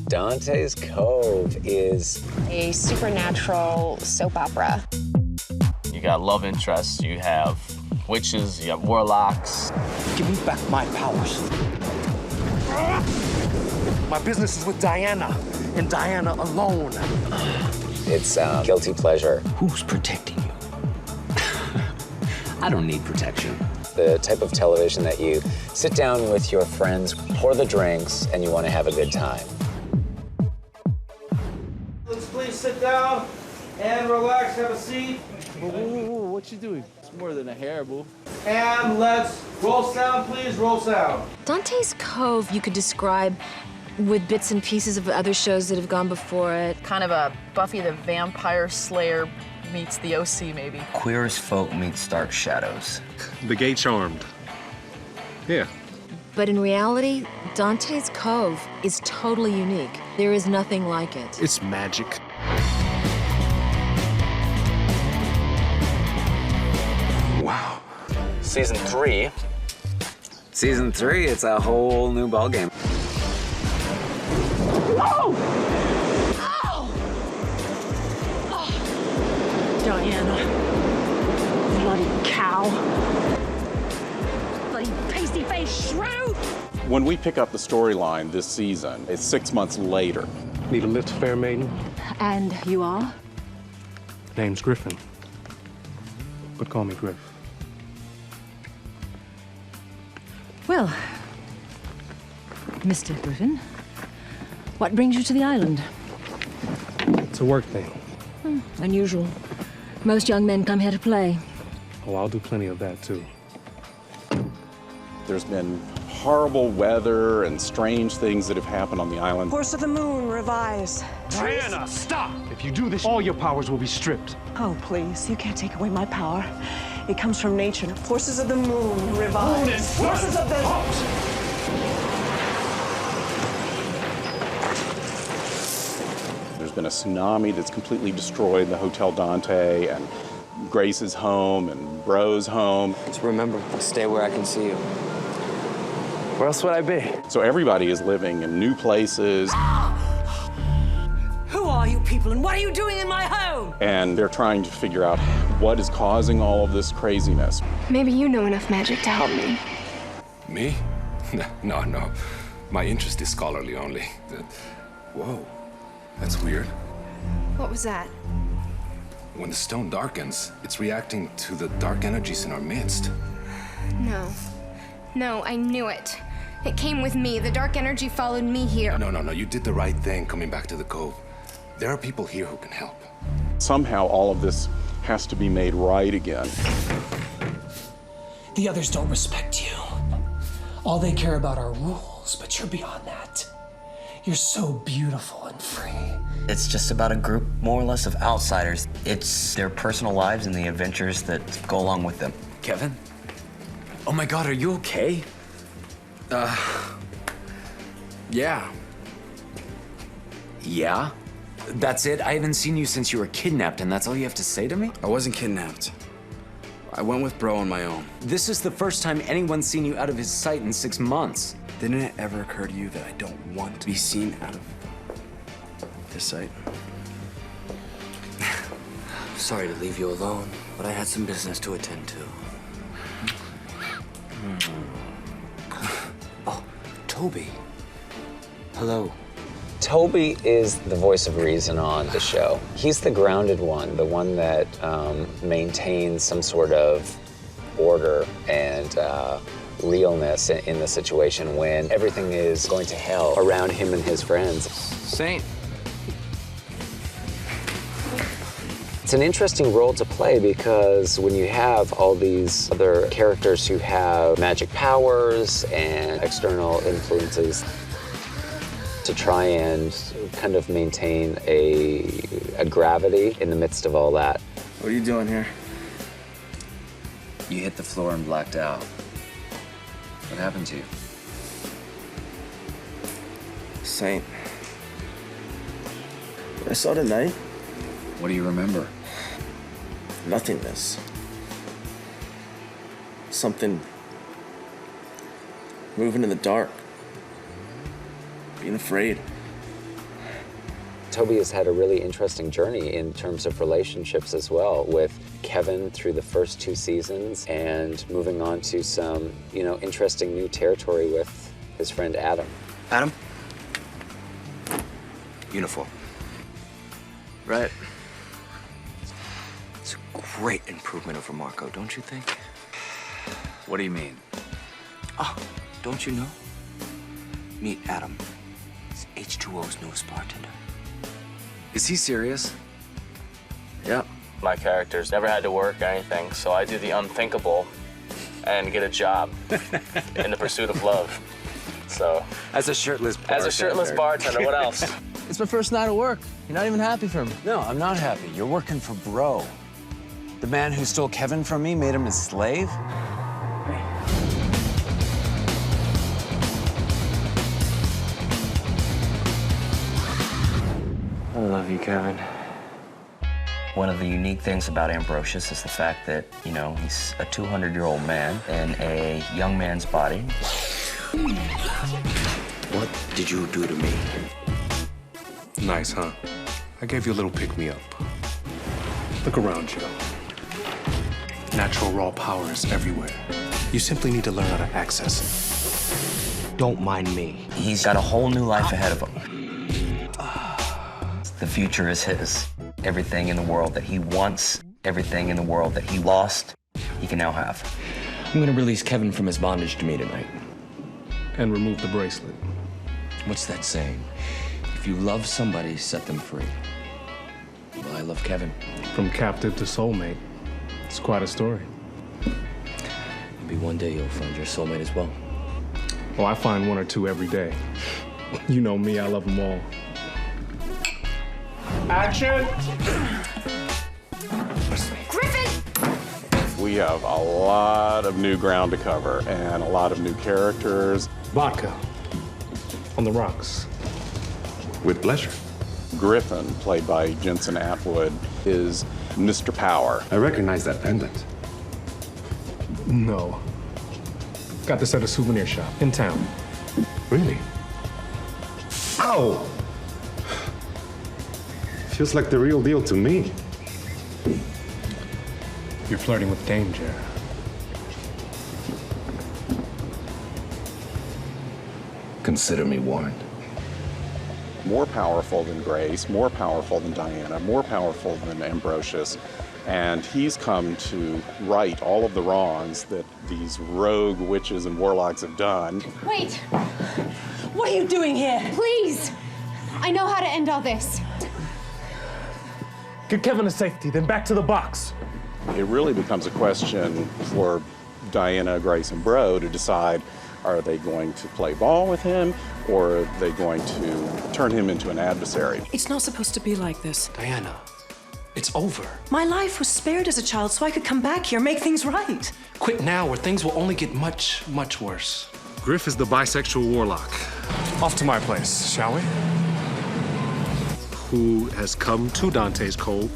Dante's Cove is a supernatural soap opera. You got love interests, you have witches, you have warlocks. Give me back my powers. My business is with Diana, and Diana alone. It's guilty pleasure. Who's protecting you? I don't need protection. The type of television that you sit down with your friends, pour the drinks, and you want to have a good time. Let's please sit down and relax, have a seat. Whoa, what you doing? It's more than a hair, boo. And let's roll sound, please, roll sound. Dante's Cove you could describe with bits and pieces of other shows that have gone before it. Kind of a Buffy the Vampire Slayer meets the OC, maybe. Queer as Folk meets Dark Shadows. The Gay Charmed. Yeah. But in reality, Dante's Cove is totally unique. There is nothing like it. It's magic. Wow. Season 3. Season 3, it's a whole new ballgame. Oh! Oh! Oh! Diana. Bloody cow. Bloody pasty-faced shrew! When we pick up the storyline this season, it's 6 months later. Need a lift, fair maiden? And you are? Name's Griffin. But call me Griff. Well, Mr. Griffin, what brings you to the island? It's a work thing. Unusual. Most young men come here to play. Oh, I'll do plenty of that, too. There's been horrible weather and strange things that have happened on the island. Force of the Moon, revise. Diana, stop! If you do this, all your powers will be stripped. Oh, please, you can't take away my power. It comes from nature. Forces of the Moon, revise. Forces of the... There's been a tsunami that's completely destroyed the Hotel Dante and Grace's home and Bro's home. So remember, stay where I can see you. Where else would I be? So everybody is living in new places. Who are you people, and what are you doing in my home? And they're trying to figure out what is causing all of this craziness. Maybe you know enough magic to help me. Me? No. My interest is scholarly only. Whoa, that's weird. What was that? When the stone darkens, it's reacting to the dark energies in our midst. No, I knew it. It came with me. The dark energy followed me here. No, you did the right thing coming back to the Cove. There are people here who can help. Somehow all of this has to be made right again. The others don't respect you. All they care about are rules, but you're beyond that. You're so beautiful and free. It's just about a group, more or less, of outsiders. It's their personal lives and the adventures that go along with them. Kevin? Oh my God, are you okay? Yeah. Yeah? That's it? I haven't seen you since you were kidnapped, and that's all you have to say to me? I wasn't kidnapped. I went with Bro on my own. This is the first time anyone's seen you out of his sight in 6 months. Didn't it ever occur to you that I don't want to be seen out of his sight? Sorry to leave you alone, but I had some business to attend to. Oh, Toby. Hello. Toby is the voice of reason on the show. He's the grounded one, the one that maintains some sort of order and realness in the situation when everything is going to hell around him and his friends. Saint. It's an interesting role to play because when you have all these other characters who have magic powers and external influences, to try and kind of maintain a gravity in the midst of all that. What are you doing here? You hit the floor and blacked out. What happened to you? Saint. I saw tonight. What do you remember? Nothingness. Something moving in the dark. Being afraid. Toby has had a really interesting journey in terms of relationships as well, with Kevin through the first 2 seasons and moving on to some, interesting new territory with his friend Adam. Adam? Uniform. Right. It's a great improvement over Marco, don't you think? What do you mean? Oh, don't you know? Meet Adam. He's H2O's newest bartender. Is he serious? Yep. My character's never had to work or anything, so I do the unthinkable and get a job in the pursuit of love. So, as a shirtless bartender, what else? It's my first night of work. You're not even happy for me. No, I'm not happy. You're working for Bro. The man who stole Kevin from me, made him his slave? I love you, Kevin. One of the unique things about Ambrosius is the fact that, he's a 200-year-old man in a young man's body. What did you do to me? Nice, huh? I gave you a little pick-me-up. Look around you. Natural raw power is everywhere. You simply need to learn how to access it. Don't mind me. He's got a whole new life ahead of him. The future is his. Everything in the world that he wants, everything in the world that he lost, he can now have. I'm gonna release Kevin from his bondage to me tonight. And remove the bracelet. What's that saying? If you love somebody, set them free. Well, I love Kevin. From captive to soulmate. It's quite a story. Maybe one day you'll find your soulmate as well. Oh, I find 1 or 2 every day. You know me, I love them all. Action! Griffin! We have a lot of new ground to cover and a lot of new characters. Vodka. On the rocks. With pleasure. Griffin, played by Jensen Atwood, is Mr. Power. I recognize that pendant. No. Got this at a souvenir shop in town. Really? Ow! Feels like the real deal to me. You're flirting with danger. Consider me warned. More powerful than Grace, more powerful than Diana, more powerful than Ambrosius. And he's come to right all of the wrongs that these rogue witches and warlocks have done. Wait! What are you doing here? Please! I know how to end all this. Get Kevin to safety, then back to the box. It really becomes a question for Diana, Grace, and Bro to decide, are they going to play ball with him, or are they going to turn him into an adversary? It's not supposed to be like this. Diana, it's over. My life was spared as a child so I could come back here, make things right. Quit now or things will only get much, much worse. Griff is the bisexual warlock. Off to my place, shall we? Who has come to Dante's Cove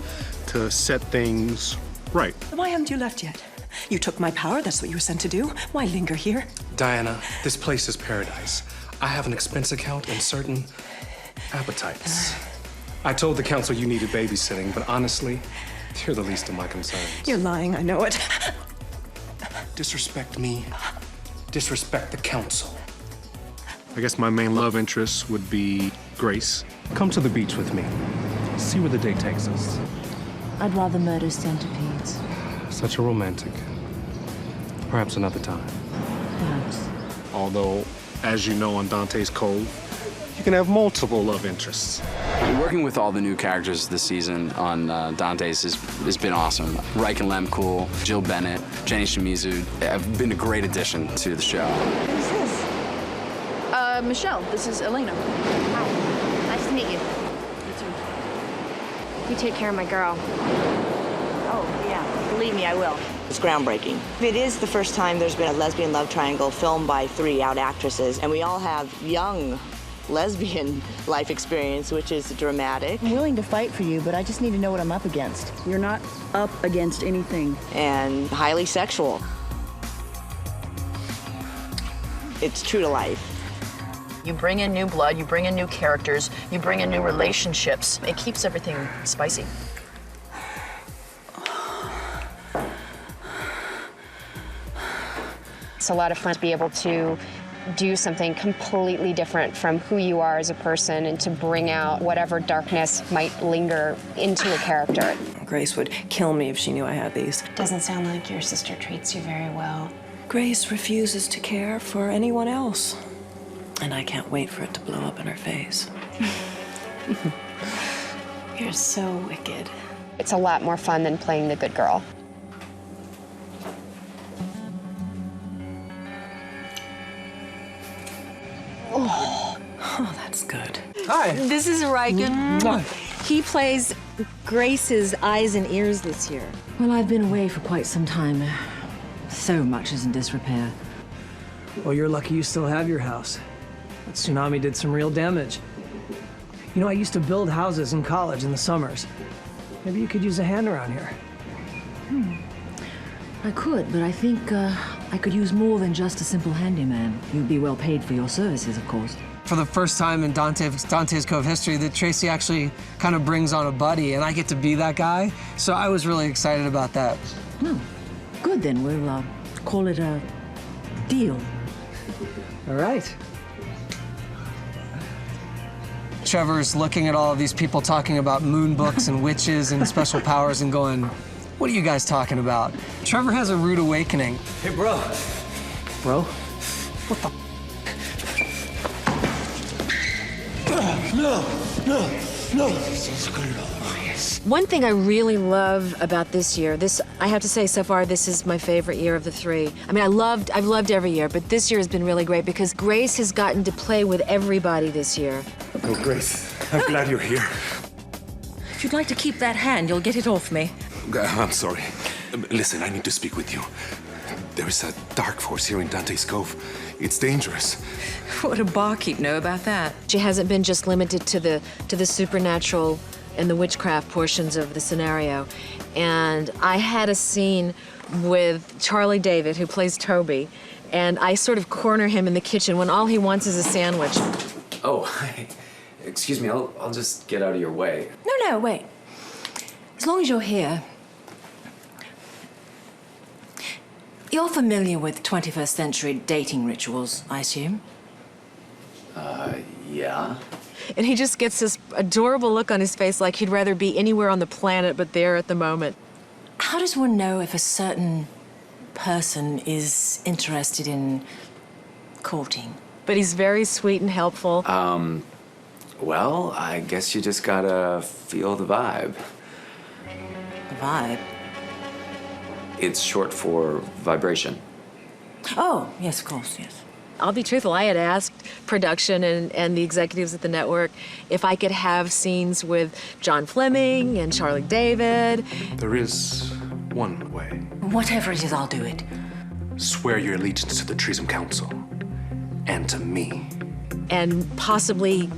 to set things right. Why haven't you left yet? You took my power, that's what you were sent to do. Why linger here? Diana, this place is paradise. I have an expense account and certain appetites. I told the council you needed babysitting, but honestly, you're the least of my concerns. You're lying, I know it. Disrespect me, disrespect the council. I guess my main love interest would be Grace. Come to the beach with me. See where the day takes us. I'd rather murder centipedes. Such a romantic. Perhaps another time. Perhaps. Although, as you know on Dante's Cove, you can have multiple love interests. Working with all the new characters this season on Dante's has been awesome. Reich and Lem, cool. Jill Bennett, Jenny Shimizu have been a great addition to the show. Who's this? Michelle, this is Elena. Hi. Nice to meet you. You take care of my girl. Oh, yeah. Believe me, I will. It's groundbreaking. It is the first time there's been a lesbian love triangle filmed by 3 out actresses, and we all have young lesbian life experience, which is dramatic. I'm willing to fight for you, but I just need to know what I'm up against. You're not up against anything. And highly sexual. It's true to life. You bring in new blood, you bring in new characters, you bring in new relationships. It keeps everything spicy. It's a lot of fun to be able to do something completely different from who you are as a person and to bring out whatever darkness might linger into a character. Grace would kill me if she knew I had these. Doesn't sound like your sister treats you very well. Grace refuses to care for anyone else. And I can't wait for it to blow up in her face. You're so wicked. It's a lot more fun than playing the good girl. Oh, that's good. Hi. This is Riken. He plays Grace's eyes and ears this year. Well, I've been away for quite some time. So much is in disrepair. Well, you're lucky you still have your house. That tsunami did some real damage. You know, I used to build houses in college in the summers. Maybe you could use a hand around here. I could, but I think I could use more than just a simple handyman. You'd be well paid for your services, of course. For the first time in Dante's Cove history, that Tracy actually kind of brings on a buddy, and I get to be that guy. So I was really excited about that. Oh, good then. We'll call it a deal. All right. Trevor's looking at all of these people talking about moon books and witches and special powers and going, what are you guys talking about? Trevor has a rude awakening. Hey, bro. Bro? What the? No. One thing I really love about this year, I have to say so far this is my favorite year of the three. I mean, I've loved every year, but this year has been really great because Grace has gotten to play with everybody this year. Oh, Grace, I'm glad you're here. If you'd like to keep that hand, you'll get it off me. I'm sorry. Listen, I need to speak with you. There is a dark force here in Dante's Cove. It's dangerous. What would a barkeep know about that? She hasn't been just limited to the supernatural and the witchcraft portions of the scenario. And I had a scene with Charlie David, who plays Toby, and I sort of corner him in the kitchen when all he wants is a sandwich. Oh, hi. Excuse me, I'll just get out of your way. No, wait. As long as you're here. You're familiar with 21st century dating rituals, I assume? Yeah. And he just gets this adorable look on his face like he'd rather be anywhere on the planet but there at the moment. How does one know if a certain person is interested in courting? But he's very sweet and helpful. Well, I guess you just gotta feel the vibe. The vibe? It's short for vibration. Oh, yes, of course, yes. I'll be truthful, I had asked production and the executives at the network if I could have scenes with John Fleming and Charlie David. There is one way. Whatever it is, I'll do it. Swear your allegiance to the Treason Council and to me. And possibly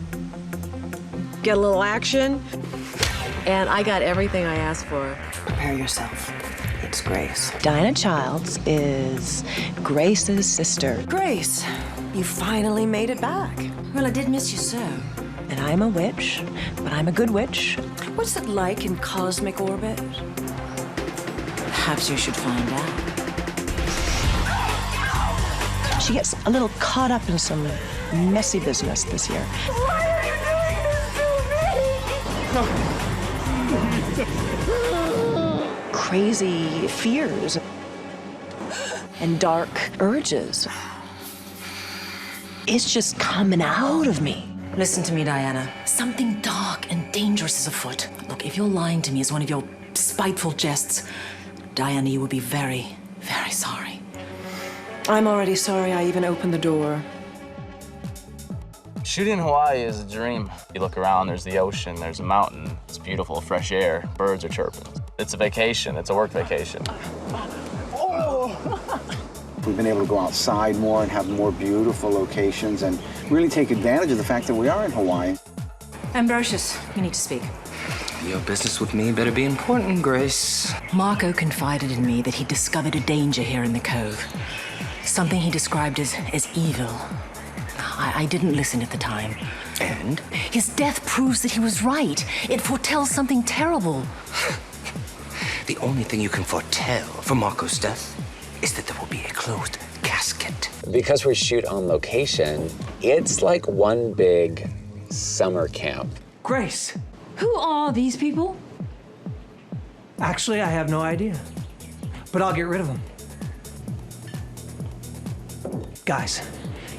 get a little action. And I got everything I asked for. Prepare yourself. It's Grace. Dinah Childs is Grace's sister. Grace, you finally made it back. Well, I did miss you so. And I'm a witch, but I'm a good witch. What's it like in cosmic orbit? Perhaps you should find out. She gets a little caught up in some messy business this year. Why are you doing this to me? Crazy fears and dark urges. It's just coming out of me. Listen to me, Diana. Something dark and dangerous is afoot. Look, if you're lying to me as one of your spiteful jests, Diana, you will be very, very sorry. I'm already sorry I even opened the door. Shooting in Hawaii is a dream. You look around, there's the ocean, there's a mountain, it's beautiful, fresh air, birds are chirping. It's a vacation, it's a work vacation. We've been able to go outside more and have more beautiful locations and really take advantage of the fact that we are in Hawaii. Ambrosius, you need to speak. Your business with me better be important, Grace. Marco confided in me that he discovered a danger here in the Cove. Something he described as evil. I didn't listen at the time. And? His death proves that he was right. It foretells something terrible. The only thing you can foretell from Marco's death is that there will be a closed casket. Because we shoot on location, it's like one big summer camp. Grace. Who are these people? Actually, I have no idea. But I'll get rid of them. Guys,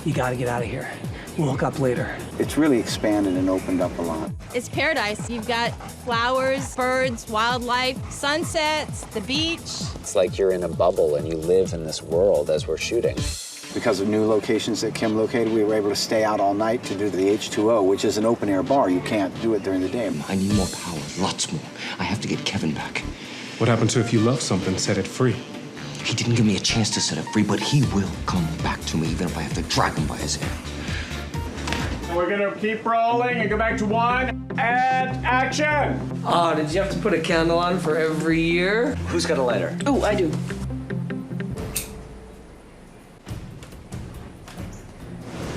you gotta get out of here. We'll hook up later. It's really expanded and opened up a lot. It's paradise. You've got flowers, birds, wildlife, sunsets, the beach. It's like you're in a bubble and you live in this world as we're shooting. Because of new locations that Kim located, we were able to stay out all night to do the H2O, which is an open-air bar. You can't do it during the day. I need more power, lots more. I have to get Kevin back. What happens if you love something, set it free? He didn't give me a chance to set it free, but he will come back to me, even if I have to drag him by his hair. We're gonna keep rolling and go back to 1 and action! Oh, did you have to put a candle on for every year? Who's got a lighter? Oh, I do.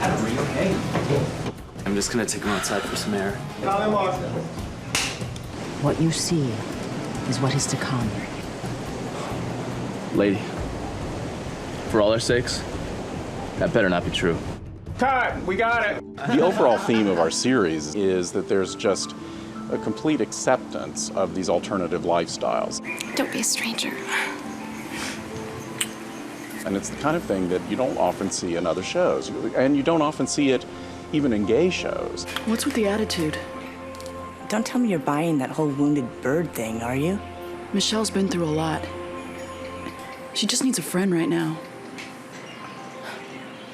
Are you okay? I'm just gonna take him outside for some air. What you see is what is to come. Lady, for all our sakes, that better not be true. Cut! We got it! The overall theme of our series is that there's just a complete acceptance of these alternative lifestyles. Don't be a stranger. And it's the kind of thing that you don't often see in other shows. And you don't often see it even in gay shows. What's with the attitude? Don't tell me you're buying that whole wounded bird thing, are you? Michelle's been through a lot. She just needs a friend right now.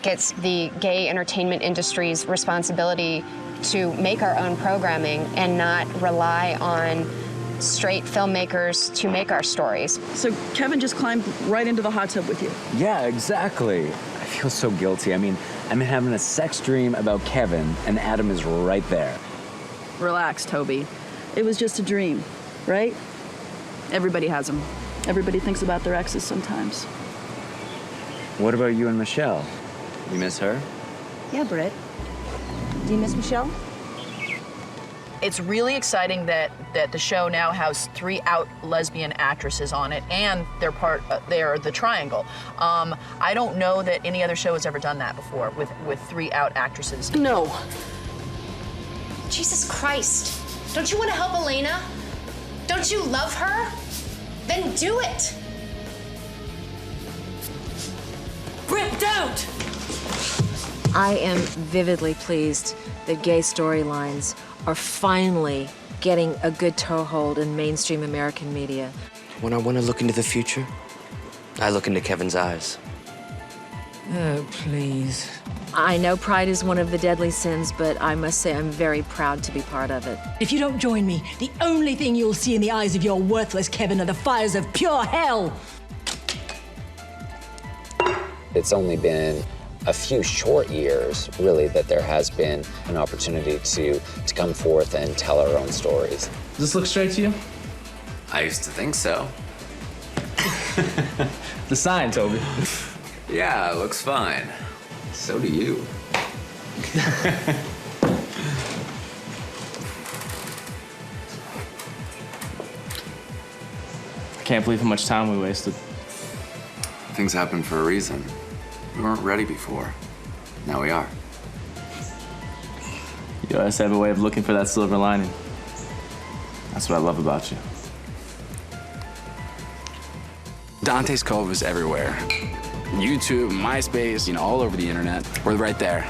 It's the gay entertainment industry's responsibility to make our own programming and not rely on straight filmmakers to make our stories. So Kevin just climbed right into the hot tub with you. Yeah, exactly. I feel so guilty. I mean, I'm having a sex dream about Kevin, and Adam is right there. Relax, Toby. It was just a dream, right? Everybody has them. Everybody thinks about their exes sometimes. What about you and Michelle? You miss her? Yeah, Britt. Do you miss Michelle? It's really exciting that the show now has 3 out lesbian actresses on it, and they're the triangle. I don't know that any other show has ever done that before with 3 out actresses. No. Jesus Christ. Don't you want to help Elena? Don't you love her? Then do it. Britt, don't! I am vividly pleased that gay storylines are finally getting a good toehold in mainstream American media. When I want to look into the future, I look into Kevin's eyes. Oh, please. I know pride is one of the deadly sins, but I must say I'm very proud to be part of it. If you don't join me, the only thing you'll see in the eyes of your worthless Kevin are the fires of pure hell. It's only been a few short years, really, that there has been an opportunity to come forth and tell our own stories. Does this look straight to you? I used to think so. The sign, Toby. Yeah, it looks fine. So do you. I can't believe how much time we wasted. Things happen for a reason. We weren't ready before. Now we are. You always have a way of looking for that silver lining. That's what I love about you. Dante's Cove is everywhere. YouTube, MySpace, all over the internet. We're right there.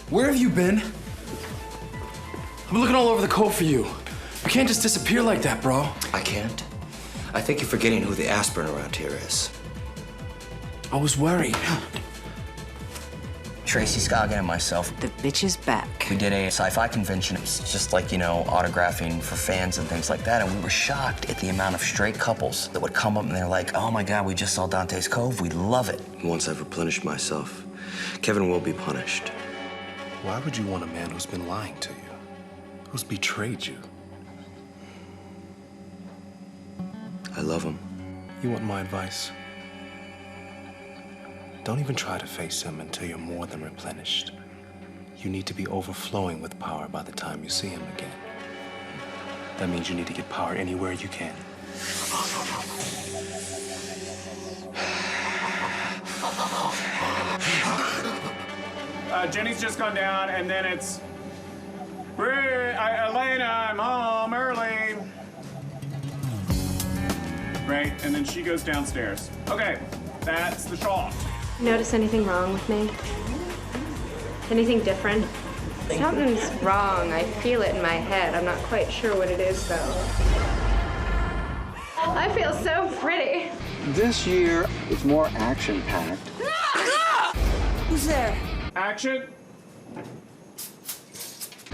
Where have you been? I've been looking all over the Cove for you. You can't just disappear like that, bro. I can't. I think you're forgetting who the aspirin around here is. I was worried. Tracy Scoggin and myself. The bitch is back. We did a sci-fi convention. It was just like, autographing for fans and things like that. And we were shocked at the amount of straight couples that would come up and they're like, oh my God, we just saw Dante's Cove. We love it. Once I've replenished myself, Kevin will be punished. Why would you want a man who's been lying to you? Who's betrayed you? I love him. You want my advice? Don't even try to face him until you're more than replenished. You need to be overflowing with power by the time you see him again. That means you need to get power anywhere you can. Jenny's just gone down, and then it's... Elena, I'm home early. Right, and then she goes downstairs. Okay, that's the shot. Notice anything wrong with me? Anything different? Something's wrong. I feel it in my head. I'm not quite sure what it is, though. I feel so pretty. This year, it's more action-packed. Who's there? Action.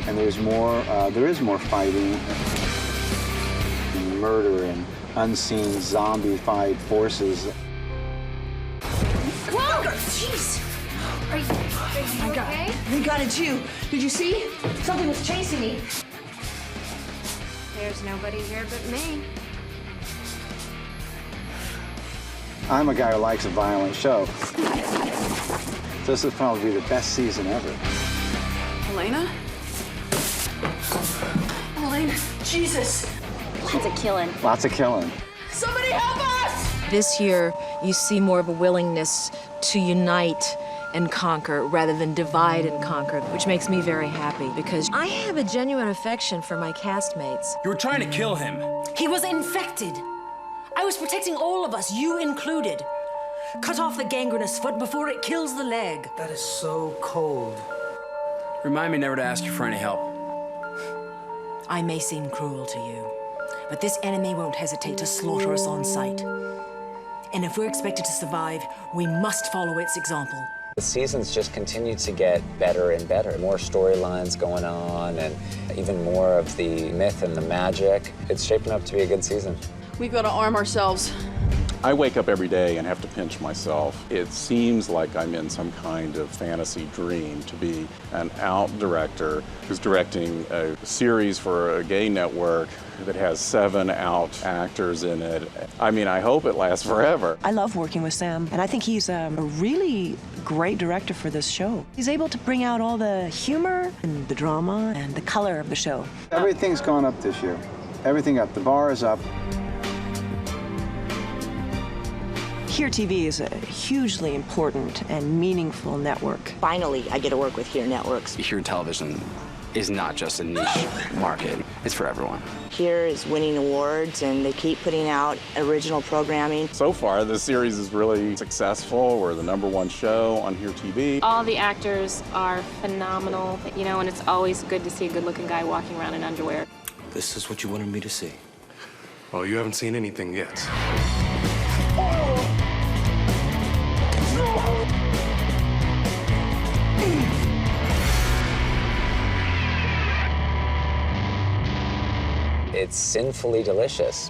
And there is more fighting, and murder, and unseen zombie-fied forces. Whoa! Jeez! Are you okay? God. Thank God it's you. Did you see? Something was chasing me. There's nobody here but me. I'm a guy who likes a violent show. This will probably be the best season ever. Elena? Elena, Jesus! Lots of killing. Lots of killing. Somebody help us! This year, you see more of a willingness to unite and conquer rather than divide and conquer, which makes me very happy because I have a genuine affection for my castmates. You were trying to kill him. He was infected. I was protecting all of us, you included. Cut off the gangrenous foot before it kills the leg. That is so cold. Remind me never to ask you for any help. I may seem cruel to you, but this enemy won't hesitate to slaughter us on sight. And if we're expected to survive, we must follow its example. The seasons just continue to get better and better. More storylines going on and even more of the myth and the magic. It's shaping up to be a good season. We've got to arm ourselves. I wake up every day and have to pinch myself. It seems like I'm in some kind of fantasy dream to be an out director who's directing a series for a gay network that has 7 out actors in it. I mean, I hope it lasts forever. I love working with Sam, and I think he's a really great director for this show. He's able to bring out all the humor and the drama and the color of the show. Everything's gone up this year. Everything up. The bar is up. Here TV is a hugely important and meaningful network. Finally, I get to work with Here Networks. Here Television is not just a niche market, it's for everyone. Here is winning awards, and they keep putting out original programming. So far, the series is really successful. We're the #1 show on Here TV. All the actors are phenomenal, you know, and it's always good to see a good-looking guy walking around in underwear. This is what you wanted me to see. Well, you haven't seen anything yet. It's sinfully delicious.